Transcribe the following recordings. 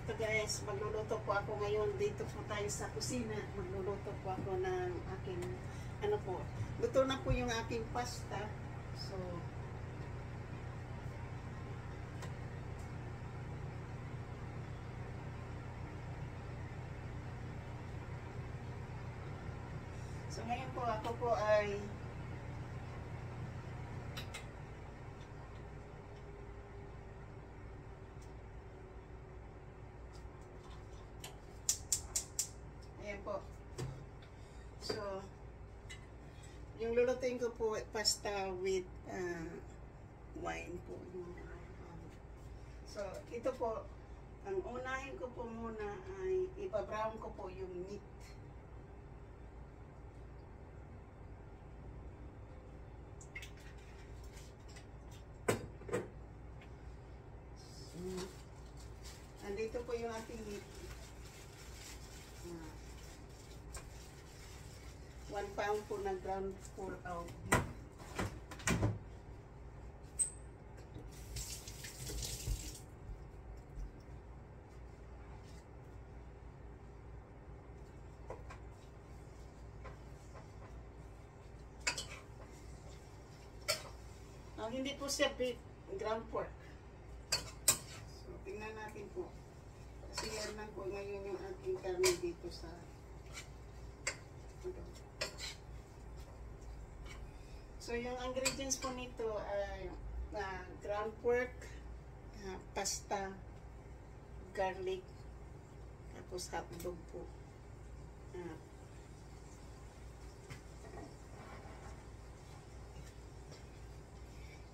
Ito guys, magluluto po ako ngayon. Dito po tayo sa kusina. Magluluto po ako ng aking, ano po, luto na po yung aking pasta. So ngayon po, ako po ay ayan po. So, yung lulutuin ko po, pasta with wine po. So, ito po, ang unahin ko po muna ay ipa-brown ko po yung meat. So, andito po yung ating meat. 1 pound po na ground pork out. Hindi po siya beef, ground pork. So, tingnan natin po. Kasi yan lang po ngayon yung ating karne dito sa So, yung ingredients po nito ay ground pork, pasta, garlic, tapos hotdog po.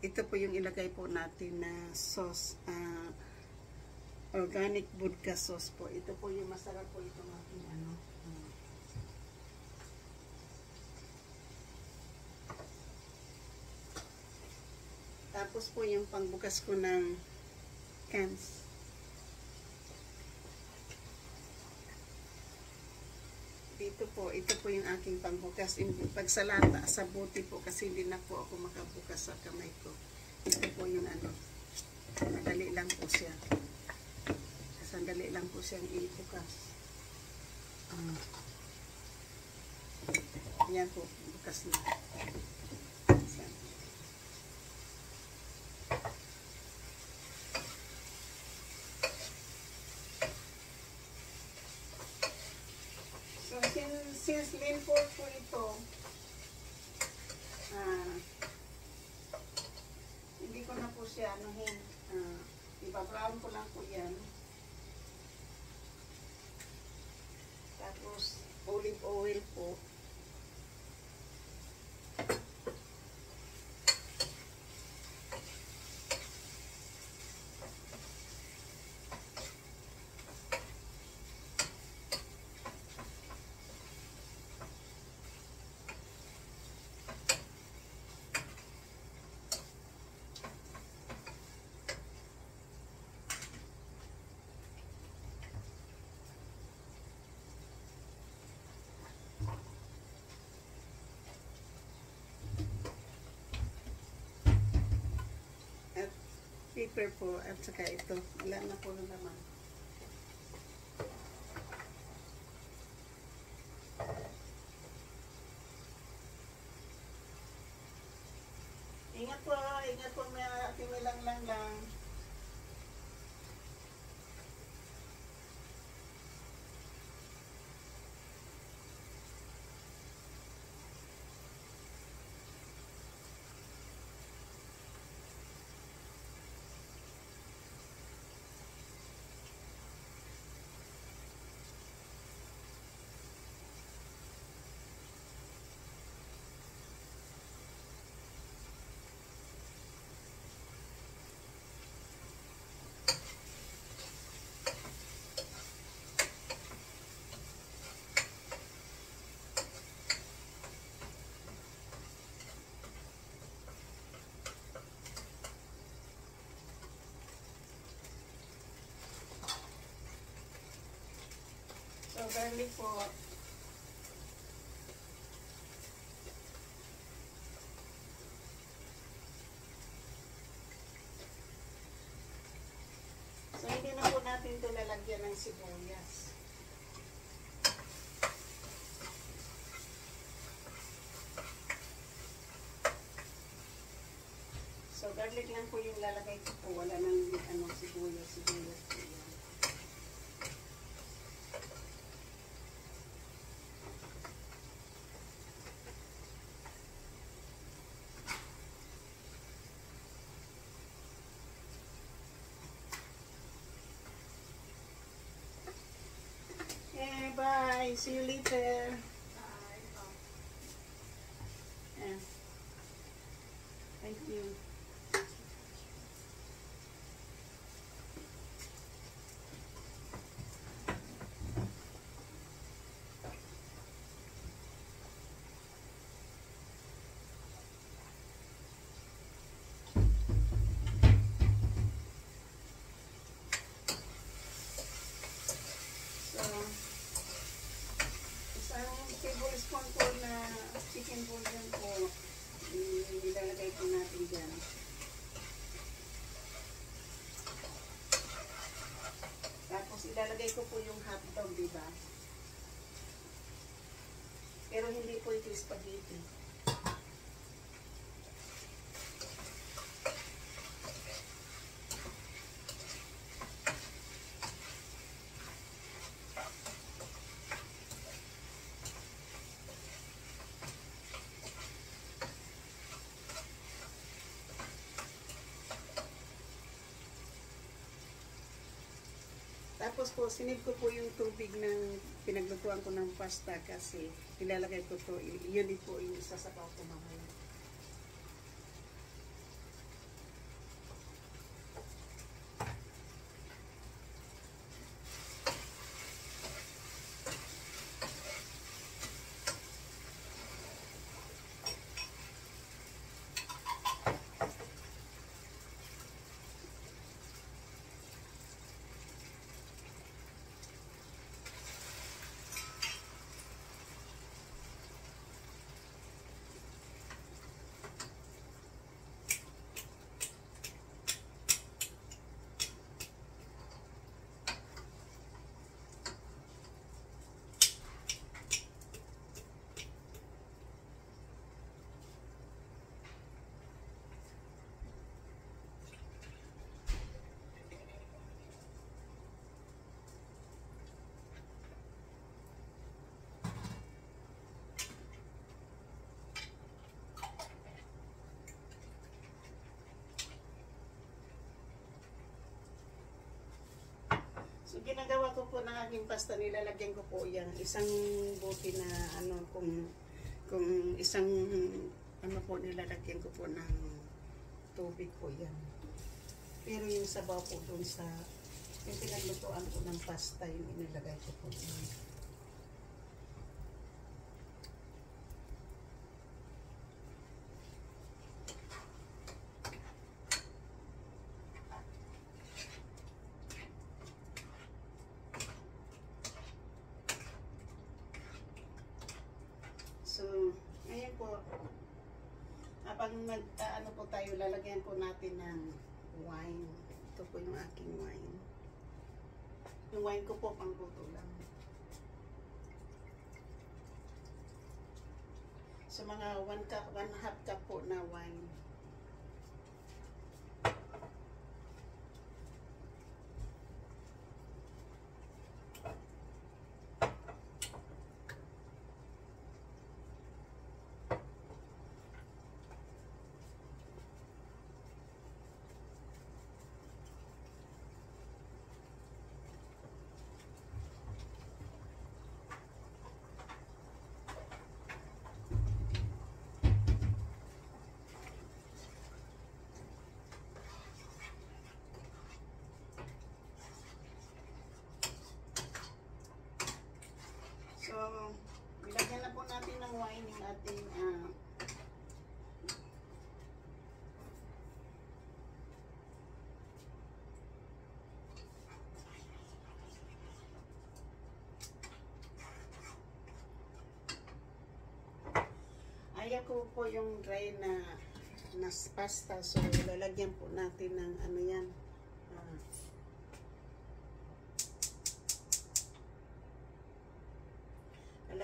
Ito po yung ilagay po natin na sauce, organic vodka sauce po. Ito po yung masarap po itong ating ano. Tapos po yung pangbukas ko ng cans. Ito po yung aking pangbukas. Pagsalata sa buti po kasi hindi na po ako makabukas sa kamay ko. Ito po yung ano. Madali lang po siya. Sandali lang po siyang ibukas. Ayan po, bukas na. So, since lean pork po ito, hindi ko na po siya anuhin. Iba-brown ko lang po yan. Tapos, olive oil po. Pepper po at saka ito. Wala na po naman. Ingat po, may timilang lang. So, garlic po. So, hindi na po natin ito lalagyan ng sibuyas. So, garlic lang po yung lalagay ko po. Wala nang sibuyas po yan. Bye. See you later. Yeah. Thank you. Tablespoon po na chicken bouillon po, ilalagay po natin dyan. Tapos ilalagay ko po yung hotdog, diba? Pero hindi po ito spaghetti. Tapos po, sinib ko po yung tubig ng pinaglutuan ko ng pasta kasi ilalagay ko to, yun din po yung isasabaw ko mamaya. So, ginagawa ko po ng aking pasta, nilalagyan ko po yung isang bote na kung isang po nilalagyan ko po ng tubig po yan. Pero yung sabaw po dun sa yung pinaglutuan ko ng pasta, yung inilagay ko po yan. So, ngayon po, habang ano po tayo, lalagyan po natin ng wine. Ito po yung aking wine. Yung wine ko po, pangluto lang. So, mga 1/2 cup po na wine. So, ilagyan na po natin ng wine yung ating ayaw ko po yung dry na pasta. So, lalagyan po natin ng ano yan,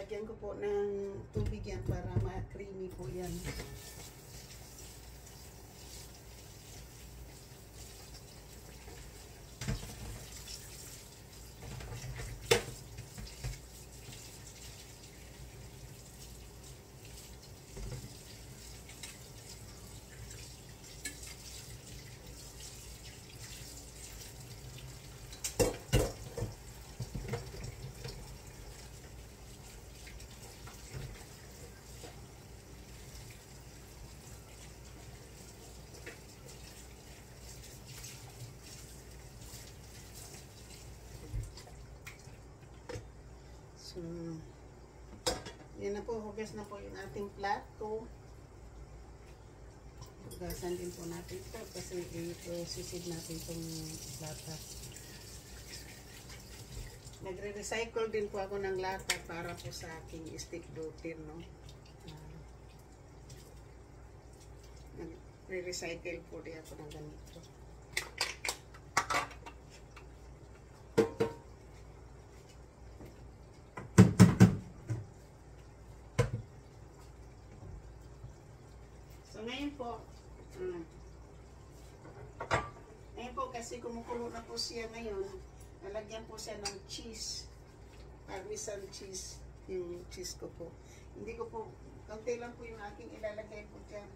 lalagyan ko po ng tubig yan para ma-creamy po yan. So, yan na po, hugas na po yung ating plato. Hugasan din po natin ito kasi i-susid natin itong lata. Nagre-recycle din po ako ng lata para po sa aking stick daughter, no? Nagre-recycle po din ako ng ganito. So ngayon po, kasi kumukulo na po siya ngayon, nalagyan po siya ng cheese, parmesan cheese, yung cheese ko po. Hindi ko po, kaunti lang po yung aking ilalagay po dyan.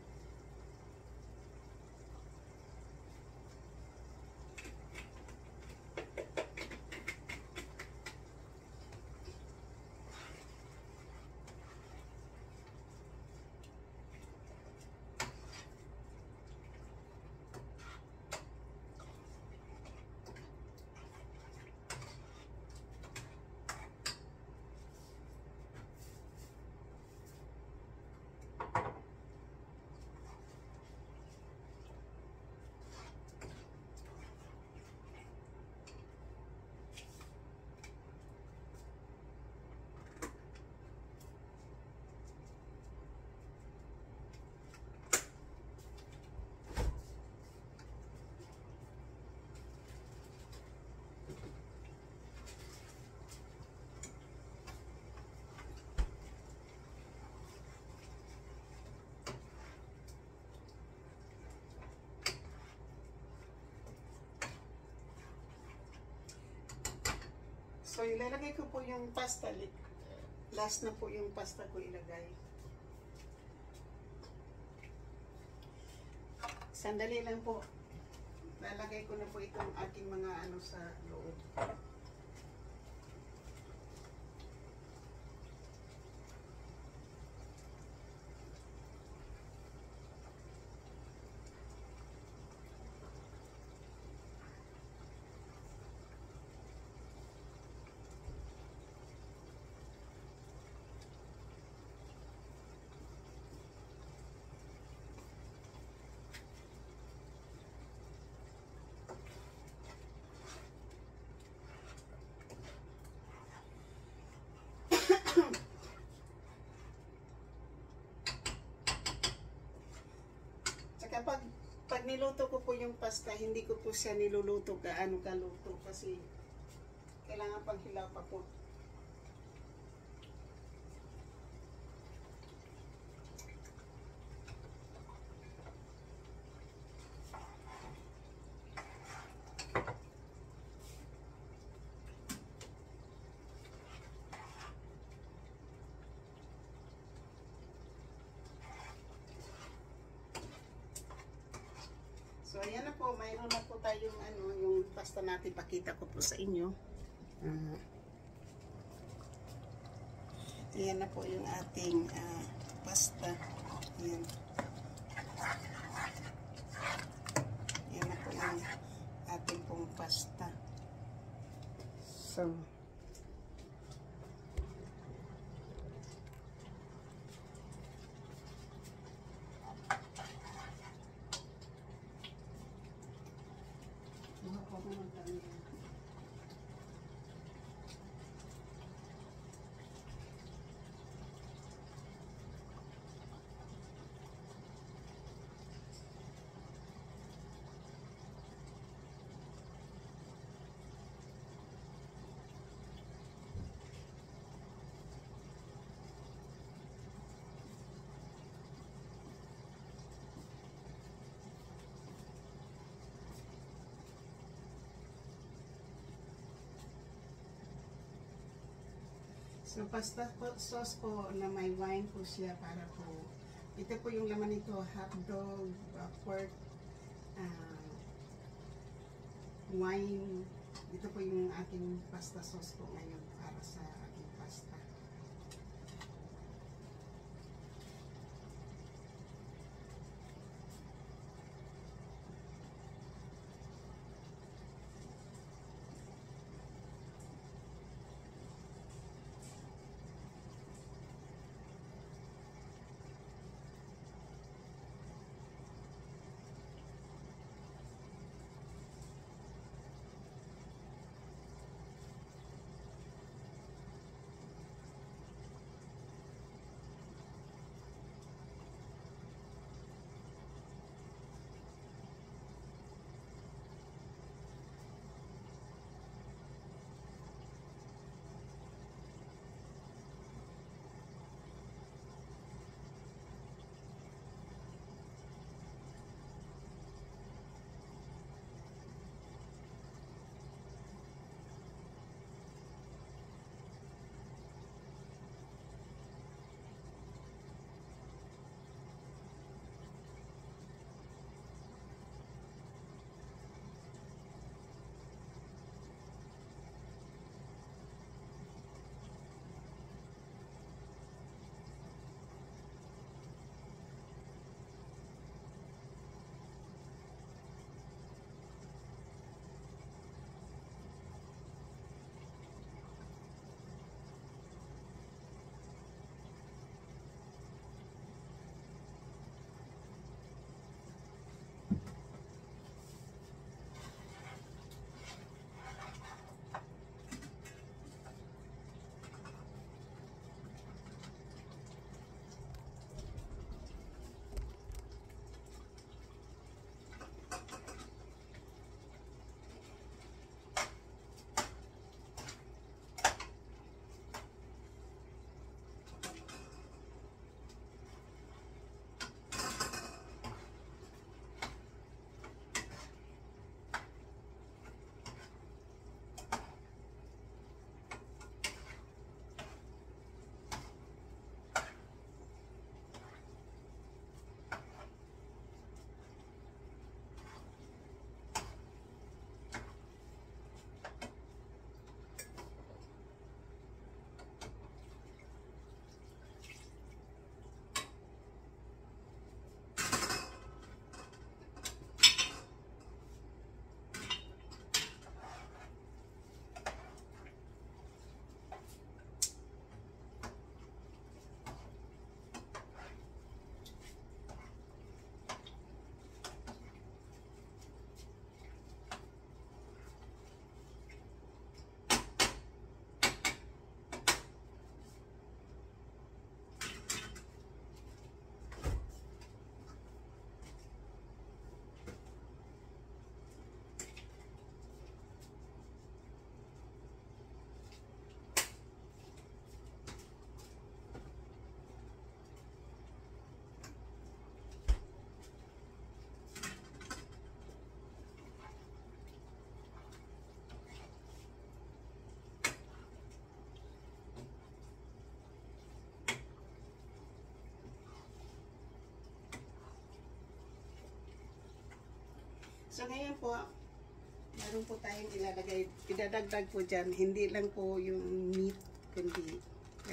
So, ilalagay ko po yung pasta. Last na po yung pasta ko ilagay. Sandali lang po. Lalagay ko na po itong aking mga ano sa loob. Pag niluto ko po yung pasta, hindi ko po siya niluluto gaano kaluto kasi kailangan pang hilaw pa po. So, ayan na po. Mayroon na po tayong ano, yung pasta natin. Pakita ko po sa inyo. Ayan na po yung ating pasta. Ayan. Ayan na po yung ating pong pasta. So, So, pasta sauce po na may wine po siya para po, ito po yung laman nito, hotdog, pork, wine. Ito po yung aking pasta sauce po ngayon para sa aking pasta. So ngayon po, meron po tayong ilalagay, idadagdag po dyan, hindi lang po yung meat, kundi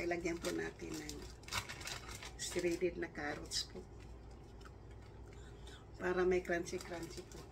lalagyan po natin ng shredded na carrots po. Para may crunchy-crunchy po.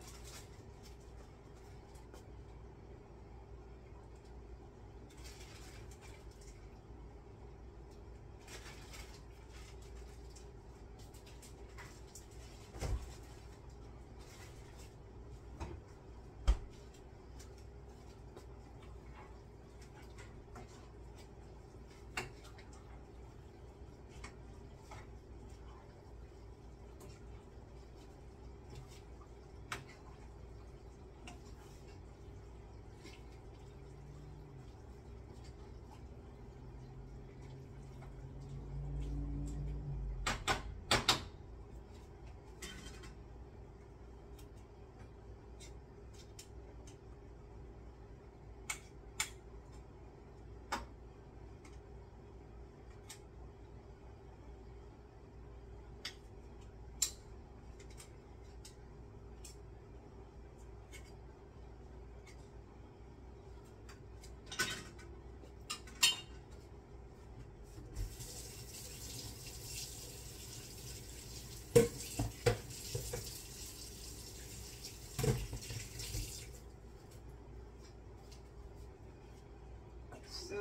So,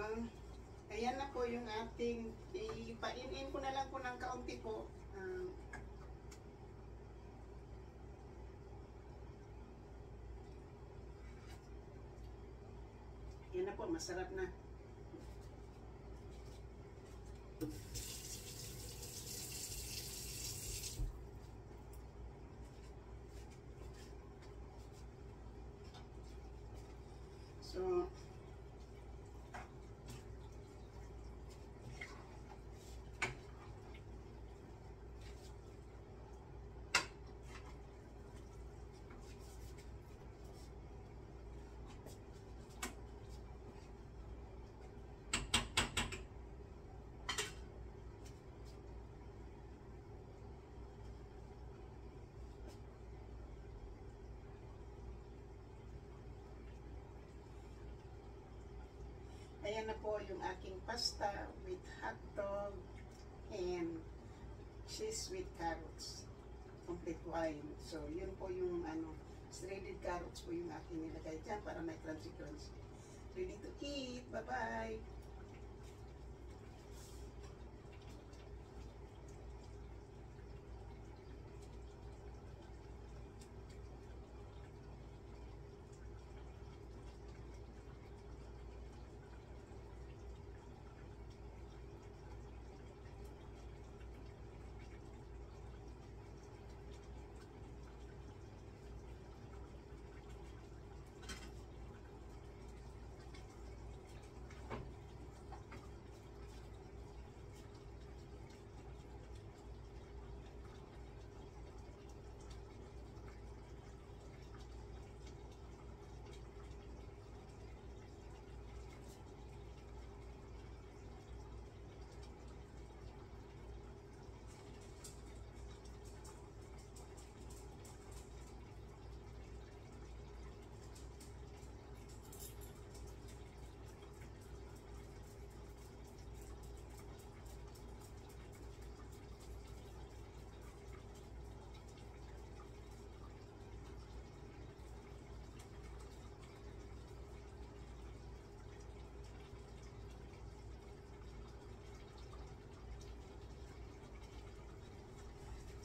ayan na po yung ating, ipainin ko na lang po ng kaunti po. Yan na po, masarap na. So, ayan na po yung aking pasta with hotdog and cheese with carrots. Complete wine. So, yun po yung shredded carrots po yung aking nilagay dyan para may crunchy-crunchy. Ready to eat. Bye-bye!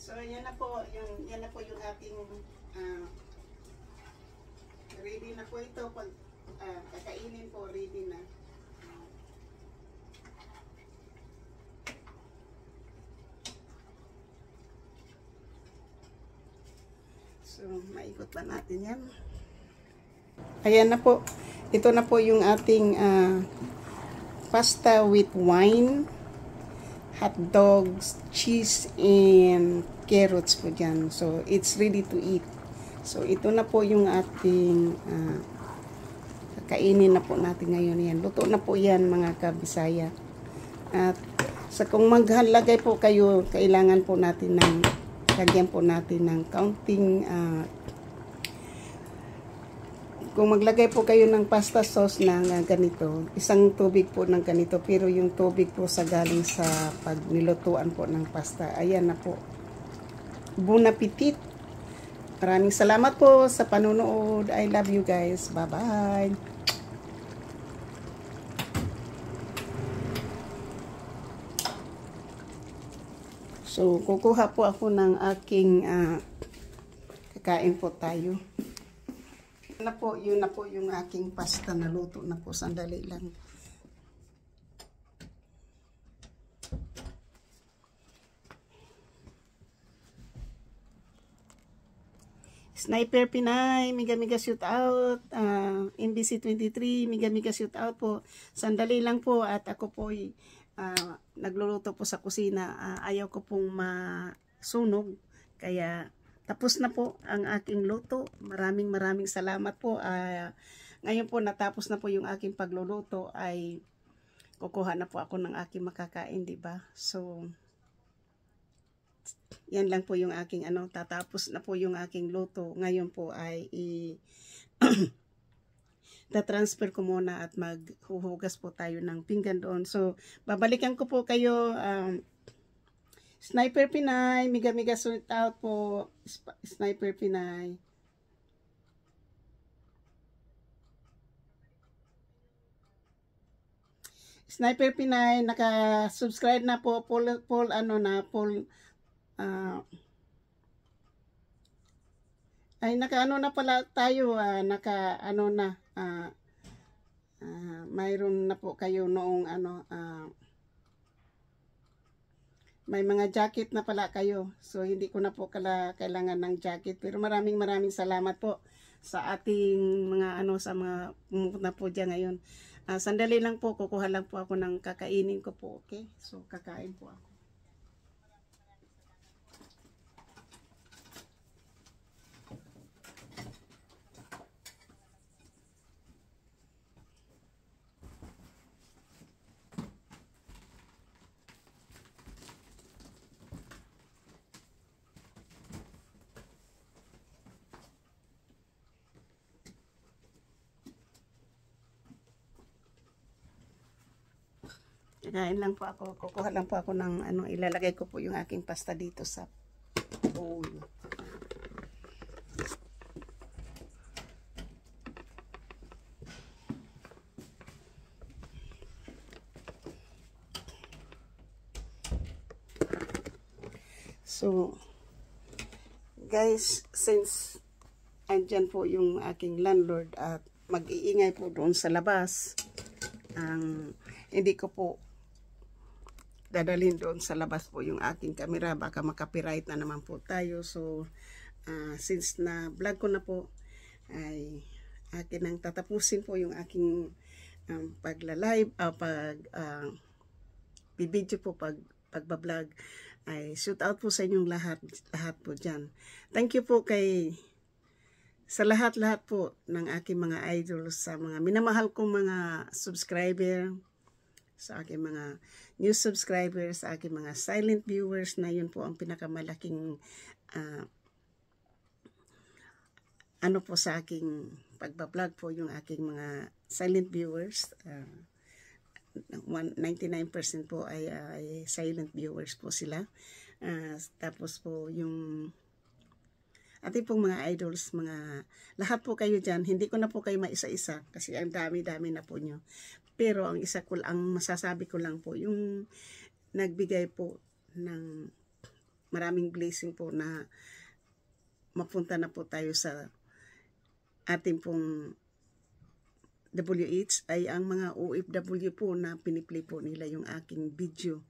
So, yan na po yung ating ready na po ito. Pag kakainin po, ready na. So, maikot pa natin yan. Ayan na po. Ito na po yung ating pasta with wine, hot dogs, cheese, and carrots po dyan. So, it's ready to eat. So, ito na po yung ating kainin na po natin ngayon. Yan. Luto na po yan, mga kabisaya. At sa kung maghalagay po kayo, kailangan po natin ng, lagyan po natin ng counting, kung maglagay po kayo ng pasta sauce na ganito, isang tubig po ng ganito, pero yung tubig po sa galing sa pagnilutuan po ng pasta. Ayan na po. Bon appetit! Maraming salamat po sa panonood. I love you guys. Bye-bye! So, kukuha po ako ng aking kakain po tayo. Yun na po yung aking pasta na luto na po. Sandali lang. Sniper Pinay, mega shoot out. NBC 23, mega shoot out po. Sandali lang po at ako po nagluluto po sa kusina. Ayaw ko pong masunog. Kaya tapos na po ang aking luto. Maraming salamat po. Ngayon po natapos na po yung aking pagluluto, ay kukuha na po ako ng aking makakain, di ba? So yan lang po yung aking tatapos na po yung aking luto. Ngayon po ay ta-transfer ko muna at maghuhugas po tayo ng pinggan doon. So babalikan ko po kayo. Sniper Pinay, mega shoot out po. Sniper Pinay. Sniper Pinay, naka-subscribe na po, full ano na, full, ay naka-ano na pala tayo, naka-ano na, mayroon na po kayo noong ano, may mga jacket na pala kayo. So, hindi ko na po kailangan ng jacket. Pero maraming salamat po sa ating mga ano, sa mga pumunta po dyan ngayon. Sandali lang po, kukuha lang po ako ng kakainin ko po, okay? So, kakain po ako. Kakain lang po ako. Kukuha lang po ako ng ano, ilalagay ko po yung aking pasta dito sa bowl. So, guys, since andyan po yung aking landlord at mag-iingay po doon sa labas, hindi ko po dadalhin doon sa labas po yung aking camera, baka makapiright na naman po tayo. So since na vlog ko na po, ay akin ang tatapusin po yung aking pagla-live, bibidyo po, pagbablog. Ay shoot out po sa inyong lahat po dyan. Thank you po sa lahat po ng aking mga idols, sa mga minamahal kong mga subscriber, sa aking mga new subscribers, sa aking mga silent viewers, na yun po ang pinakamalaking ano po sa aking pagbablog po, yung aking mga silent viewers. 99% po ay silent viewers po sila. Tapos po yung ating pong mga idols, lahat po kayo dyan, hindi ko na po kayo maisa-isa kasi ang dami-dami na po nyo. Pero ang masasabi ko lang po, yung nagbigay po ng maraming blessing po na mapunta na po tayo sa ating pong WH, ay ang mga OFW po na piniplay po nila yung aking video.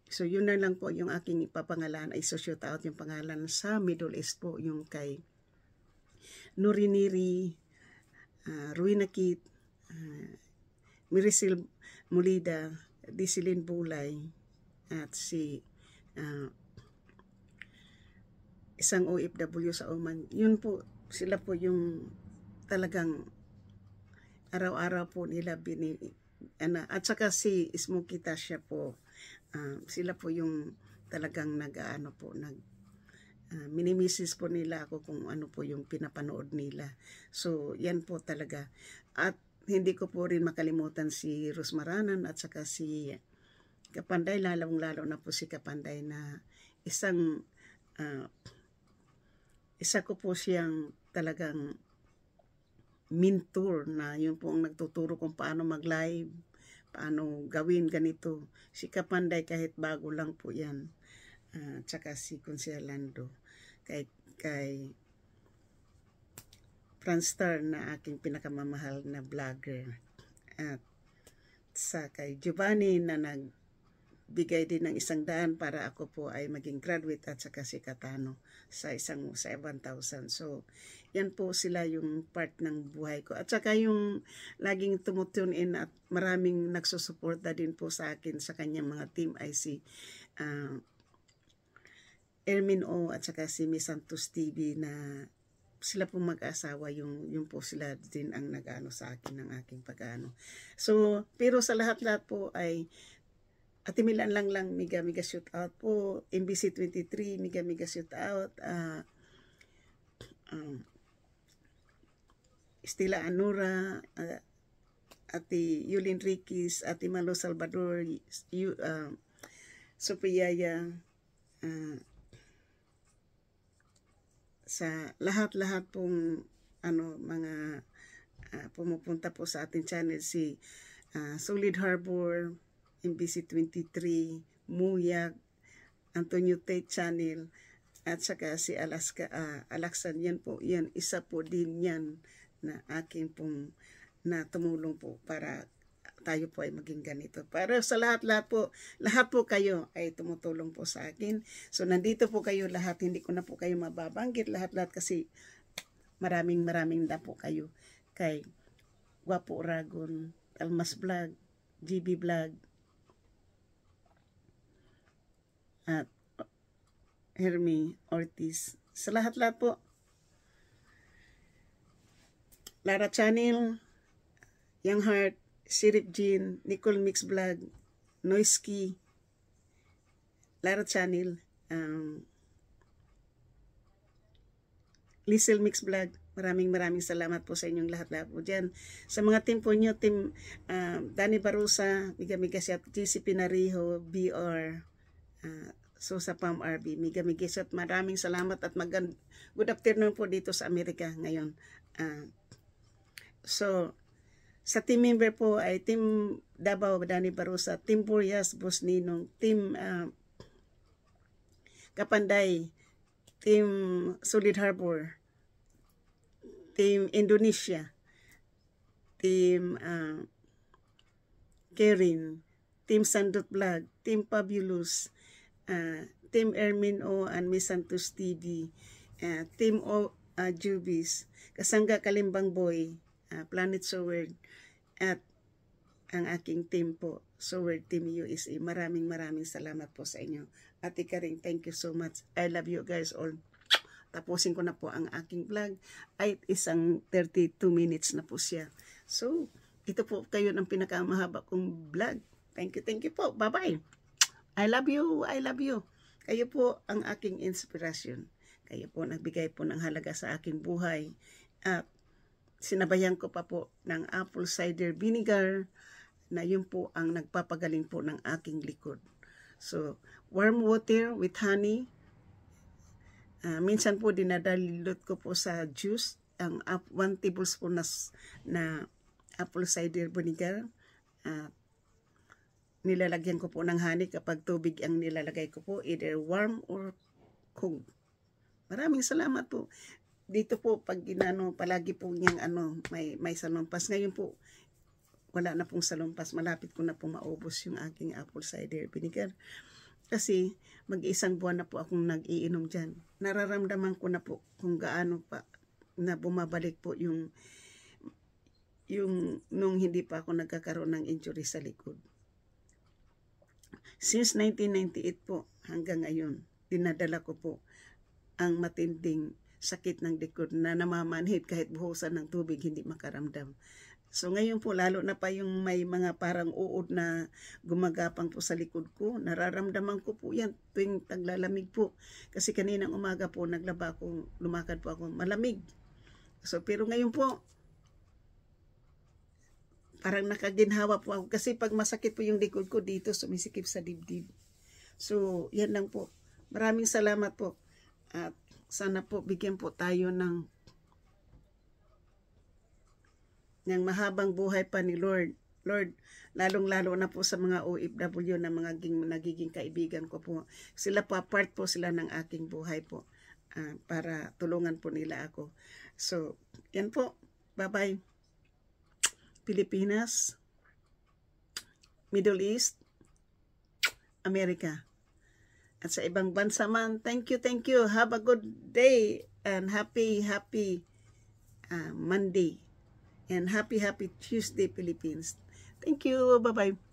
So yun na lang po yung aking ipapangalan, ay shout out yung pangalan sa Middle East po, yung kay Nuriniri, Ruina Kit, Mirisil Mulida, Disilin Bulay, at si isang OFW sa Oman. Yun po, sila po yung talagang araw-araw po nila at saka si Smokey Tasha po, sila po yung talagang minimisis po nila ako kung ano po yung pinapanood nila. So yan po talaga. At hindi ko po rin makalimutan si Rosmaranan at saka si Kapanday, lalong-lalo na po si Kapanday, na isa ko po siyang talagang mentor, na yun po ang nagtuturo kung paano mag-live, paano gawin ganito. Si Kapanday kahit bago lang po yan. Tsaka si Consialando, kay Franstar na aking pinakamamahal na vlogger, at sa kay Giovanni na nagbigay din ng 100 para ako po ay maging graduate, at saka si Katano sa 1,000. So yan po sila yung part ng buhay ko, at saka yung laging tumutune in at maraming nagsusuporta din po sa akin sa kanyang mga team ay si Ermin O at saka si Miss Santos TV, na sila po mag-asawa, yung po sila din ang nag-ano sa akin ng aking pag-ano. So, pero sa lahat-lahat po ay Ate Milan lang mega shoot out po. MBC 23 mega shoot out. Estela Anura, Ate Yulin Riquez, Ate Malo Salvador, Sophia, sa lahat pong mga pumupunta po sa ating channel, si Solid Harbor, MBC 23, Muyak, Antonio Tate Channel, at saka si Alaksan, yan po, yan, isa po din yan na aking pong na tumulong po para tayo po ay maging ganito. Pero sa lahat po kayo ay tumutulong po sa akin. So nandito po kayo lahat, hindi ko na po kayo mababanggit lahat kasi maraming na po kayo. Kay Guapo Ragon, Almas Vlog, GB Vlog, at Hermie Ortiz. Sa lahat po. Lara Channel, Young Heart, Sirip Jean, Nicole Mix Vlog, Noisky, Lara Channel, Liesel Mix Vlog. Maraming salamat po sa inyong lahat po dyan. Sa mga team po nyo, team Danny Barusa, Miga Shot, GC Pinariho, BR, Sosa Pam RB, Miga Shot. Maraming salamat at good afternoon po dito sa Amerika ngayon. So, sa team member po ay Team Davao, Danny Barusa, Team Burias, Boss Ninong, Team Kapanday, Team Solid Harbor, Team Indonesia, Team Kerin, Team Sandot Vlog, Team Fabulous, Team Ermin O and Miss Santos TV, Team O Jubis, Kasangga Kalimbang Boy, Planet Soward, at ang aking team po, Soward Team USA. Maraming salamat po sa inyo. Ate Karing, thank you so much. I love you guys all. Tapusin ko na po ang aking vlog. Ay isang 32 minutes na po siya. So, ito po kayo ng pinakamahaba kong vlog. Thank you po. Bye-bye. I love you. Kayo po ang aking inspirasyon. Kayo po nagbigay po ng halaga sa aking buhay. At sinabayan ko pa po ng apple cider vinegar na yun po ang nagpapagaling po ng aking likod. So, warm water with honey. Minsan po dinadalilot ko po sa juice ang 1 tablespoon na apple cider vinegar. Nilalagyan ko po ng honey kapag tubig ang nilalagay ko po, either warm or cold. Maraming salamat po. Dito po pag palagi po niyang may salumpas. Ngayon po wala na pong salumpas. Malapit ko na po maubos yung aking apple cider vinegar. Kasi mag-isang buwan na po akong nag-iinom dyan. Nararamdaman ko na po kung gaano pa na bumabalik po yung nung hindi pa ako nagkakaroon ng injury sa likod. Since 1998 po hanggang ngayon, dinadala ko po ang matinding sakit ng likod na namamanhid kahit buhusan ng tubig hindi makaramdam. So ngayon po lalo na pa yung may mga parang uod na gumagapang po sa likod ko, nararamdaman ko po yan tuwing taglalamig po. Kasi kaninang umaga po lumakad po ako malamig. So pero ngayon po parang nakaginhawa po ako kasi pag masakit po yung likod ko dito sumisikip sa dibdib. So yan lang po. Maraming salamat po. At sana po bigyan po tayo ng mahabang buhay pa ni Lord. Lord, lalong-lalo na po sa mga OFW na nagiging kaibigan ko po. Sila po, part po sila ng aking buhay po para tulungan po nila ako. So, yan po. Bye-bye. Pilipinas, Middle East, America. At sa ibang bansa man, thank you. Have a good day and happy Monday. And happy Tuesday, Philippines. Thank you. Bye-bye.